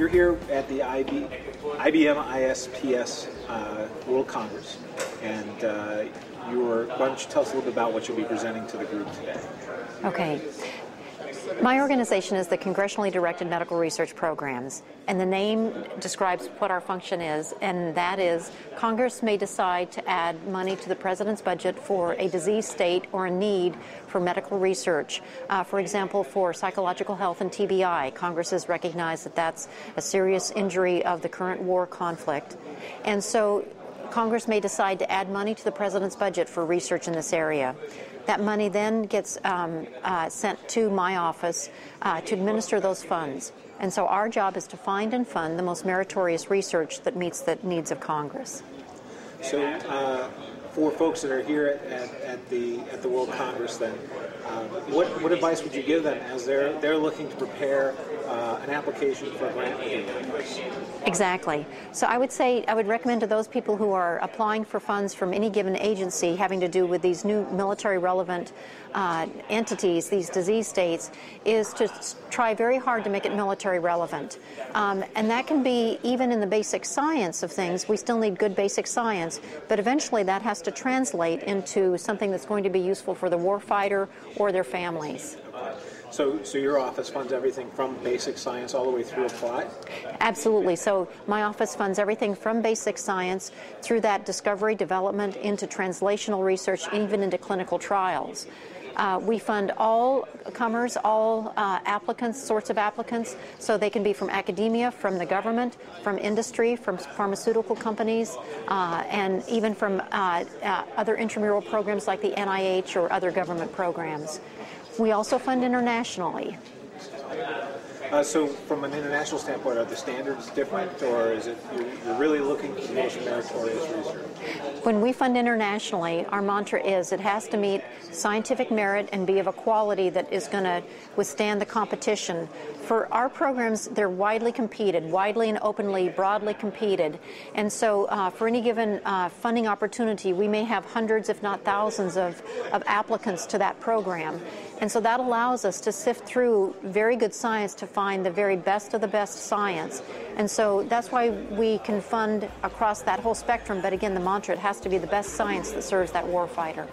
you're here at the IBMISPS World Congress, and why don't you tell us a little bit about what you'll be presenting to the group today? Okay. My organization is the Congressionally Directed Medical Research Programs, and the name describes what our function is, and that is Congress may decide to add money to the President's budget for a disease state or a need for medical research. For example, for psychological health and TBI, Congress has recognized that that's a serious injury of the current war conflict. And so Congress may decide to add money to the President's budget for research in this area. That money then gets sent to my office to administer those funds. And so our job is to find and fund the most meritorious research that meets the needs of Congress. So for folks that are here at the World Congress, then, what advice would you give them as they're looking to prepare an application for a grant with you? Exactly. So I would recommend to those people who are applying for funds from any given agency having to do with these new military relevant entities, these disease states, is to try very hard to make it military relevant. And that can be even in the basic science of things. We still need good basic science, but eventually that has to translate into something that's going to be useful for the warfighter or their families. So your office funds everything from basic science all the way through applied? Absolutely. So my office funds everything from basic science through that discovery, development, into translational research, even into clinical trials. We fund all comers, all sorts of applicants, so they can be from academia, from the government, from industry, from pharmaceutical companies, and even from other intramural programs like the NIH or other government programs. We also fund internationally. So from an international standpoint, are the standards different, or is it you're really looking for the most meritorious research? When we fund internationally, our mantra is it has to meet scientific merit and be of a quality that is going to withstand the competition. For our programs, they're widely competed, widely and openly, broadly competed. And so for any given funding opportunity, we may have hundreds, if not thousands, of applicants to that program. And so that allows us to sift through very good science to find the very best of the best science. And so that's why we can fund across that whole spectrum. But again, the mantra, it has to be the best science that serves that warfighter.